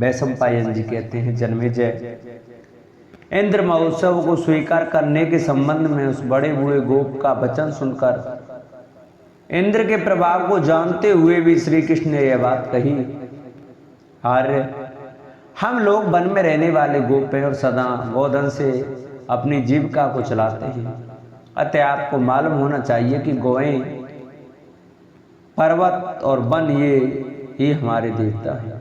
वैशंपायन जी कहते हैं, जन्मेजय इंद्र महोत्सव को स्वीकार करने के संबंध में उस बड़े बूढ़े गोप का वचन सुनकर इंद्र के प्रभाव को जानते हुए भी श्री कृष्ण ने यह बात कही, आर्य हम लोग वन में रहने वाले गोप हैं और सदा गोधन से अपनी जीविका को चलाते हैं। अतः आपको मालूम होना चाहिए कि गौएं, पर्वत और वन ये हमारे देवता हैं।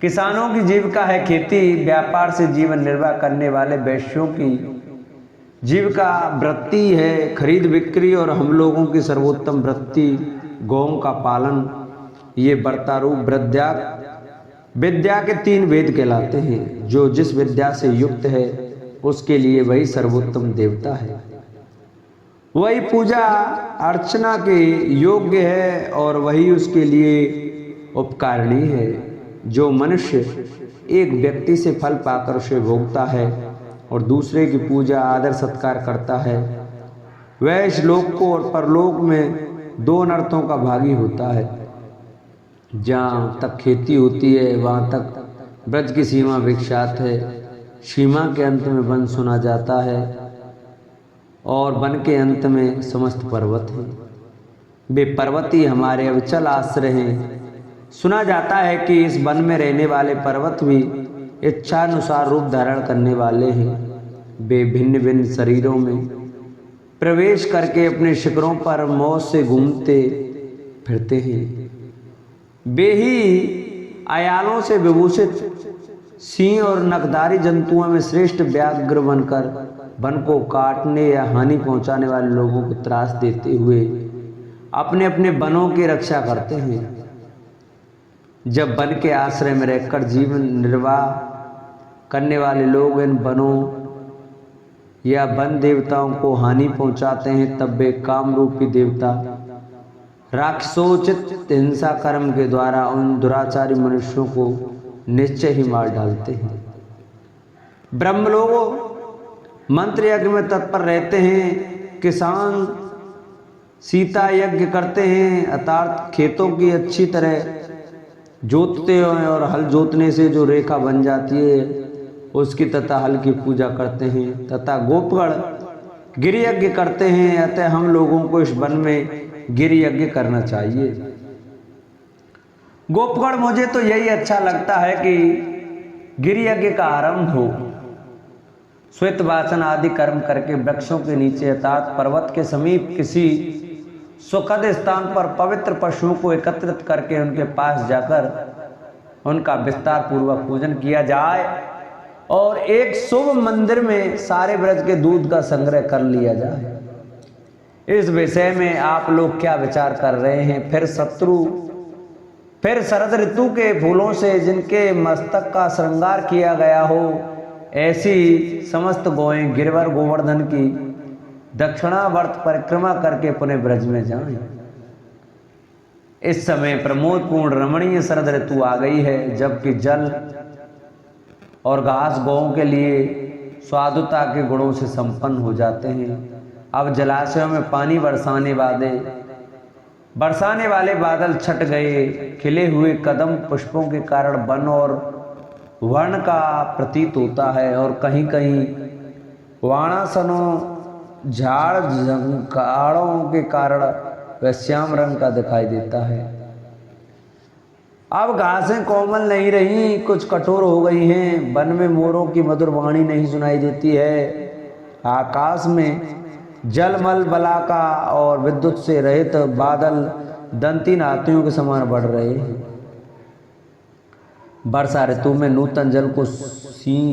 किसानों की जीविका है खेती, व्यापार से जीवन निर्वाह करने वाले वैश्यों की जीविका वृत्ति है खरीद बिक्री, और हम लोगों की सर्वोत्तम वृत्ति गौओं का पालन। ये वर्तारूप विद्या के 3 वेद कहलाते हैं। जो जिस विद्या से युक्त है उसके लिए वही सर्वोत्तम देवता है, वही पूजा अर्चना के योग्य है और वही उसके लिए उपकारिणी है। जो मनुष्य एक व्यक्ति से फल पाकर उसे भोगता है और दूसरे की पूजा आदर सत्कार करता है, वह इस लोक को और परलोक में 2 अनर्थों का भागी होता है। जहाँ तक खेती होती है वहाँ तक ब्रज की सीमा विख्यात है। सीमा के अंत में वन सुना जाता है और वन के अंत में समस्त पर्वत हैं। वे पर्वत ही हमारे अविचल आश्रय हैं। सुना जाता है कि इस वन में रहने वाले पर्वत भी इच्छानुसार रूप धारण करने वाले हैं। वे भिन्न भिन्न शरीरों में प्रवेश करके अपने शिखरों पर मौज से घूमते फिरते हैं। वे ही अयालों से विभूषित सिंह और नखधारी जंतुओं में श्रेष्ठ व्याघ्र बनकर वन को काटने या हानि पहुंचाने वाले लोगों को त्रास देते हुए अपने अपने वनों की रक्षा करते हैं। जब वन के आश्रय में रहकर जीवन निर्वाह करने वाले लोग इन वनों या वन देवताओं को हानि पहुंचाते हैं, तब वे काम रूपी देवता राक्षसोचित हिंसा कर्म के द्वारा उन दुराचारी मनुष्यों को निश्चय ही मार डालते हैं। ब्रह्मलोक मंत्र यज्ञ में तत्पर रहते हैं। किसान सीता यज्ञ करते हैं, अर्थात खेतों की अच्छी तरह जोतते हैं और हल जोतने से जो रेखा बन जाती है उसकी तथा हल की पूजा करते हैं। तथा गोपगण गिरि यज्ञ करते हैं। अतः हम लोगों को इस वन में गिरि यज्ञ करना चाहिए। गोपगण मुझे तो यही अच्छा लगता है कि गिरि यज्ञ का आरंभ हो। श्वेत वासन आदि कर्म करके वृक्षों के नीचे अर्थात पर्वत के समीप किसी सुखद स्थान पर पवित्र पशुओं को एकत्रित करके उनके पास जाकर उनका विस्तार पूर्वक पूजन किया जाए और एक शुभ मंदिर में सारे ब्रज के दूध का संग्रह कर लिया जाए। इस विषय में आप लोग क्या विचार कर रहे हैं? फिर शरद ऋतु के फूलों से जिनके मस्तक का श्रृंगार किया गया हो, ऐसी समस्त गौएं गिरवर गोवर्धन की दक्षिणावर्त परिक्रमा करके पुनः ब्रज में जाएं। इस समय प्रमोदपूर्ण रमणीय शरद ऋतु आ गई है, जबकि जल और घास गौओं के लिए स्वादुता के गुणों से संपन्न हो जाते हैं। अब जलाशयों में पानी बरसाने वाले बादल छट गए। खिले हुए कदम पुष्पों के कारण वन और वर्ण का प्रतीत होता है और कहीं कहीं वाणासनों झाड़ झंकाड़ों के कारण वह श्याम रंग का दिखाई देता है। अब घासें कोमल नहीं रही, कुछ कठोर हो गई हैं। वन में मोरों की मधुर वाणी नहीं सुनाई देती है। आकाश में जलमल बलाका और विद्युत से रहित बादल दंती हाथियों के समान बढ़ रहे हैं। वर्षा ऋतु में नूतन जल को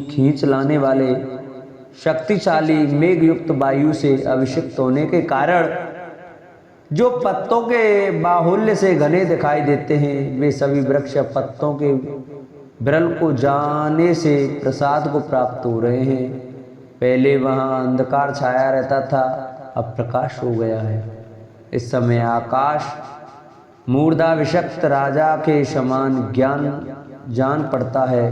खींच लाने वाले शक्तिशाली मेघ युक्त वायु से अभिषिक्त होने के कारण जो पत्तों के बाहुल्य से घने दिखाई देते हैं, वे सभी वृक्ष पत्तों के विरल को जाने से प्रसाद को प्राप्त हो रहे हैं। पहले वहाँ अंधकार छाया रहता था, अब प्रकाश हो गया है। इस समय आकाश मूर्धाभिषक्त राजा के समान जान पड़ता है।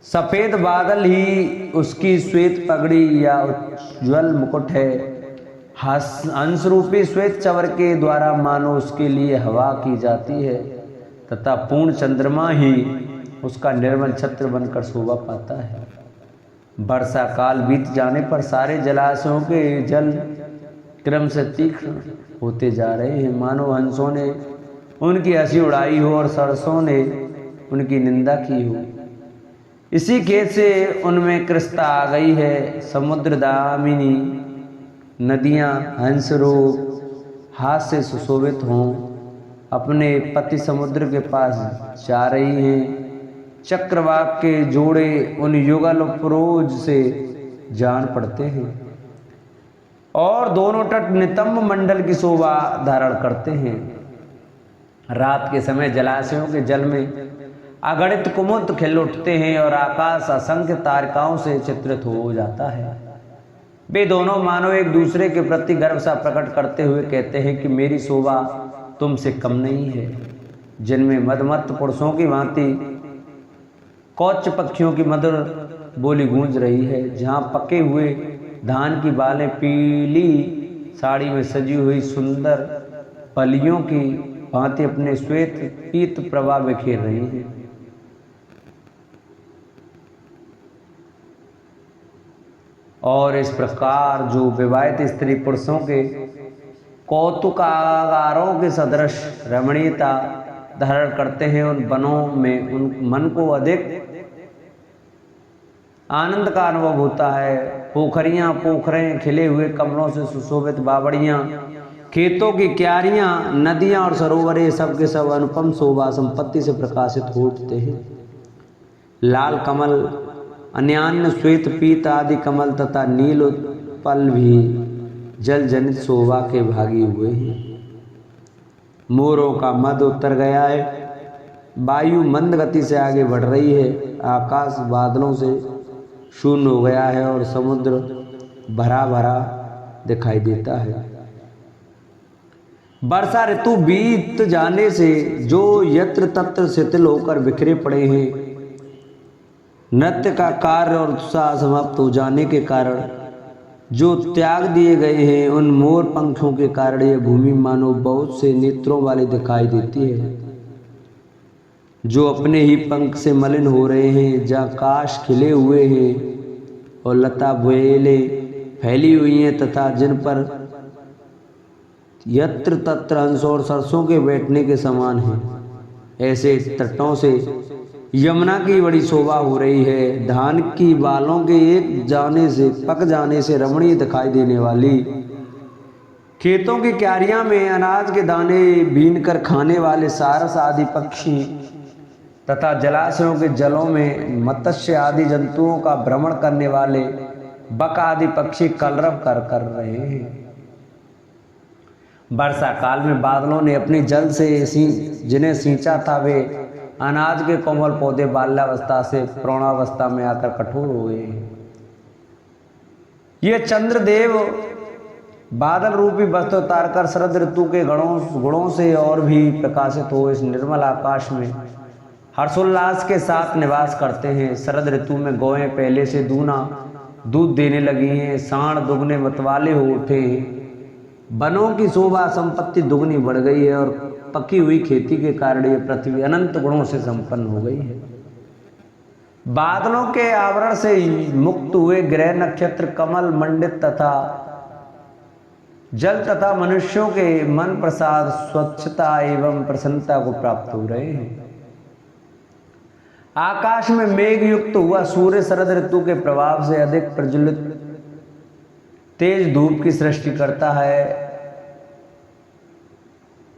सफेद बादल ही उसकी श्वेत पगड़ी या उज्ज्वल मुकुट है। हंस रूपी श्वेत चवर के द्वारा मानो उसके लिए हवा की जाती है तथा पूर्ण चंद्रमा ही उसका निर्मल छत्र बनकर शोभा पाता है। वर्षा काल बीत जाने पर सारे जलाशयों के जल क्रम से तीक्ष्ण होते जा रहे हैं, मानो हंसों ने उनकी हंसी उड़ाई हो और सरसों ने उनकी निंदा की हो। इसी खेत से उनमें कृष्णा आ गई है। समुद्र दामिनी नदियां हंसरूप हाथ से सुशोभित हों अपने पति समुद्र के पास जा रही हैं। चक्रवाक के जोड़े उन युगल पुरोज से जान पड़ते हैं और दोनों तट नितंब मंडल की शोभा धारण करते हैं। रात के समय जलाशयों के जल में अगणित कुमुद खिल उठते हैं और आकाश असंख्य तारकाओं से चित्रित हो जाता है। वे दोनों मानो एक दूसरे के प्रति गर्व सा प्रकट करते हुए कहते हैं कि मेरी शोभा तुमसे कम नहीं है, जिनमें मदमत्त पुरुषों की भांति कौच पक्षियों की मधुर बोली गूंज रही है। जहाँ पके हुए धान की बालें पीली साड़ी में सजी हुई सुंदर पलियों की भांति अपने श्वेत पीत प्रवाह बिखेर रही है। और इस प्रकार जो विवाहित स्त्री पुरुषों के कौतुकागारों के सदृश रमणीयता धारण करते हैं, उन वनों में उन मन को अधिक आनंद का अनुभव होता है। पोखरियां पोखरें खिले हुए कमलों से सुशोभित बावड़ियां, खेतों की क्यारियां, नदियां और सरोवरे सब के सब अनुपम शोभा संपत्ति से प्रकाशित हो उठते हैं। लाल कमल, अन्यान्य श्वेत पीत आदि कमल तथा नील उत्पल भी जल जनित शोभा के भागी हुए हैं। मोरों का मद उतर गया है, वायु मंद गति से आगे बढ़ रही है, आकाश बादलों से शून्य हो गया है और समुद्र भरा भरा दिखाई देता है। वर्षा ऋतु बीत जाने से जो यत्र तत्र शिथिल होकर बिखरे पड़े हैं, नृत्य का कार्य और उत्साह समाप्त हो जाने के कारण जो त्याग दिए गए हैं, उन मोर पंखों के कारण यह भूमि मानो बहुत से नेत्रों वाली दिखाई देती है, जो अपने ही पंख से मलिन हो रहे हैं। जहाँ काश खिले हुए हैं और लता बेलें फैली हुई हैं तथा जिन पर यत्र तत्र हंसों और सरसों के बैठने के समान है, ऐसे तटों से यमुना की बड़ी शोभा हो रही है। धान की बालों के एक जाने से पक जाने से रमणीय दिखाई देने वाली, खेतों की क्यारियां में अनाज के दाने बीन कर खाने वाले सारस आदि पक्षी तथा जलाशयों के जलों में मत्स्य आदि जंतुओं का भ्रमण करने वाले बक आदि पक्षी कलरव कर रहे हैं। वर्षा काल में बादलों ने अपने जल से जिन्हें सींचा था, वे अनाज के कोमल पौधे बाल्यावस्था से प्रौढ़ावस्था में आकर कठोर हो गए हैं। ये चंद्रदेव बादल रूपी वस्त्र उतारकर शरद ऋतु के गुणों से और भी प्रकाशित हो इस निर्मल आकाश में हर्षोल्लास के साथ निवास करते हैं। शरद ऋतु में गौएं पहले से दूना दूध देने लगी हैं, सांड दुगने मतवाले हो उठे हैं, वनों की शोभा संपत्ति दुगनी बढ़ गई है और पकी हुई खेती के कारण ये पृथ्वी अनंत गुणों से संपन्न हो गई है। बादलों के आवरण से मुक्त हुए ग्रह नक्षत्र कमल मंडित तथा जल तथा मनुष्यों के मन प्रसाद स्वच्छता एवं प्रसन्नता को प्राप्त हो रहे हैं। आकाश में मेघ युक्त हुआ सूर्य शरद ऋतु के प्रभाव से अधिक प्रज्वलित तेज धूप की सृष्टि करता है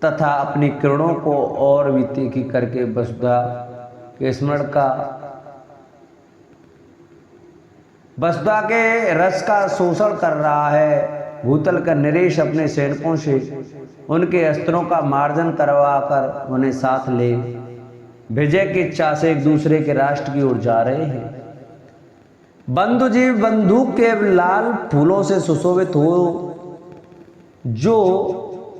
तथा अपनी किरणों को और भी तीखी करके वसुधा के स्मरण का वसुधा के रस का शोषण कर रहा है। भूतल का नरेश अपने सैनिकों से उनके अस्त्रों का मार्जन करवा कर उन्हें साथ ले विजय की इच्छा से एक दूसरे के राष्ट्र की ओर जा रहे हैं। बंधु जीव बंदूक के लाल फूलों से सुशोभित हो जो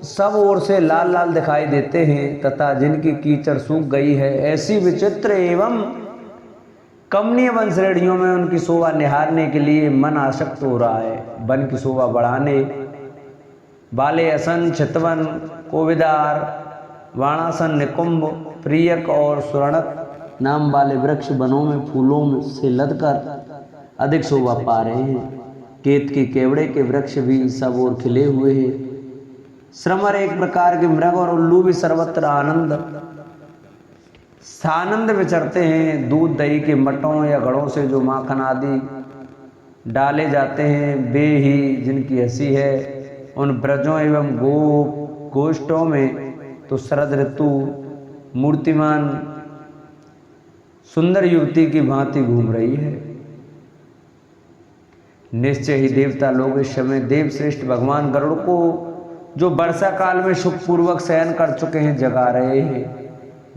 सब ओर से लाल लाल दिखाई देते हैं तथा जिनकी कीचड़ सूख गई है, ऐसी विचित्र एवं कमनीय वन श्रेणियों में उनकी शोभा निहारने के लिए मन आसक्त हो रहा है। वन की शोभा बढ़ाने वाले असन, चितवन, कोविदार, वाणासन, निकुंभ प्रियक और सुरणक नाम वाले वृक्ष वनों में फूलों में से लदकर अधिक शोभा पा रहे हैं। केत के केवड़े के वृक्ष भी सब ओर खिले हुए हैं। श्रमर एक प्रकार के मृग और उल्लू भी सर्वत्र सानंद विचरते हैं। दूध दही के मटों या घड़ों से जो माखन आदि डाले जाते हैं, वे ही जिनकी हंसी है। उन ब्रजों एवं गोष्ठों में तो शरद ऋतु मूर्तिमान सुंदर युवती की भांति घूम रही है। निश्चय ही देवता लोग इस समय देव श्रेष्ठ भगवान गरुड़ को, जो वर्षा काल में सुखपूर्वक शयन कर चुके हैं, जगा रहे हैं।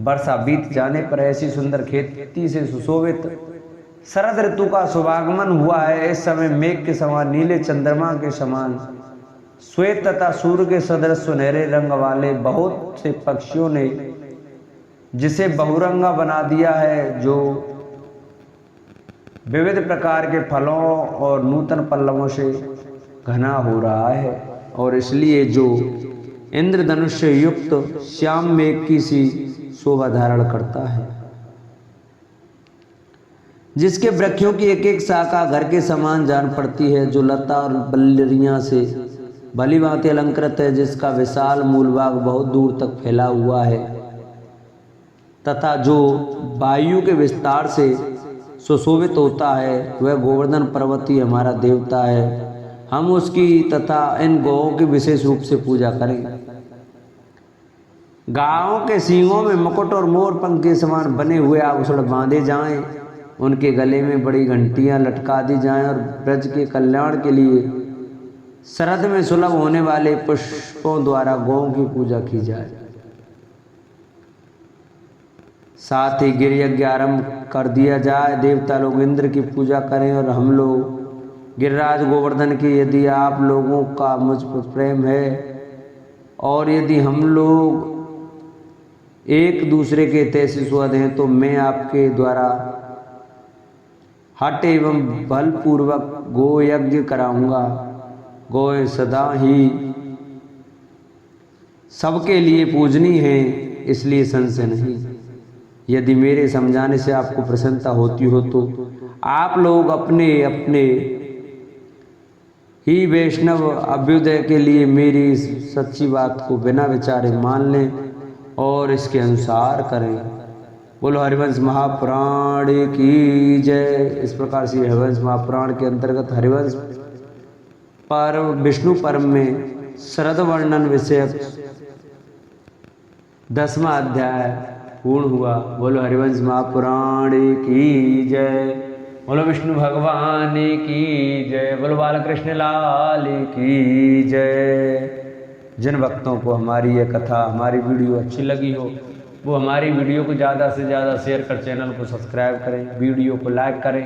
वर्षा बीत जाने पर ऐसी सुंदर खेती से सुशोभित शरद ऋतु का शुभागमन हुआ है। इस समय मेघ के समान, नीले चंद्रमा के समान, श्वेत तथा सूर्य के सदृश सुनहरे रंग वाले बहुत से पक्षियों ने जिसे बहुरंगा बना दिया है, जो विविध प्रकार के फलों और नूतन पल्लवों से घना हो रहा है। और इसलिए जो इंद्रधनुष से युक्त श्याम मेघ की सी शोभा धारण करता है, जिसके वृक्षों की एक एक शाखा घर के समान जान पड़ती है, जो लता और बल्लरियां से भली भांति अलंकृत है, जिसका विशाल मूलभाग बहुत दूर तक फैला हुआ है, तथा जो वायु के विस्तार से सुशोभित होता है, वह गोवर्धन पर्वत ही हमारा देवता है। हम उसकी तथा इन गौओं की विशेष रूप से पूजा करें। गायों के सींगों में मुकुट और मोर पंख के समान बने हुए आभूषण बांधे जाएं, उनके गले में बड़ी घंटियां लटका दी जाएं, और ब्रज के कल्याण के लिए शरद में सुलभ होने वाले पुष्पों द्वारा गौओं की पूजा की जाए। साथ ही गिर यज्ञ आरंभ कर दिया जाए। देवता लोग इंद्र की पूजा करें और हम लोग गिरिराज गोवर्धन की। यदि आप लोगों का मुझ पर प्रेम है और यदि हम लोग एक दूसरे के तैसे सुहृद हैं, तो मैं आपके द्वारा हठ एवं बलपूर्वक गो यज्ञ कराऊंगा। गौएं सदा ही सबके लिए पूजनी है, इसलिए संशय नहीं। यदि मेरे समझाने से आपको प्रसन्नता होती हो तो आप लोग अपने अपने ही वैष्णव अभ्युदय के लिए मेरी इस सच्ची बात को बिना विचारे मान लें और इसके अनुसार करें। बोलो हरिवंश महापुराण की जय। इस प्रकार से हरिवंश महापुराण के अंतर्गत हरिवंश पर विष्णु पर्व में शरद वर्णन विषयक 10वां अध्याय पूर्ण हुआ। बोलो हरिवंश महापुराण की जय। बोलो विष्णु भगवान की जय। बोलो बालकृष्ण लाल की जय। जिन भक्तों को हमारी यह कथा, हमारी वीडियो अच्छी लगी हो, वो हमारी वीडियो को ज़्यादा से ज़्यादा शेयर कर चैनल को सब्सक्राइब करें, वीडियो को लाइक करें।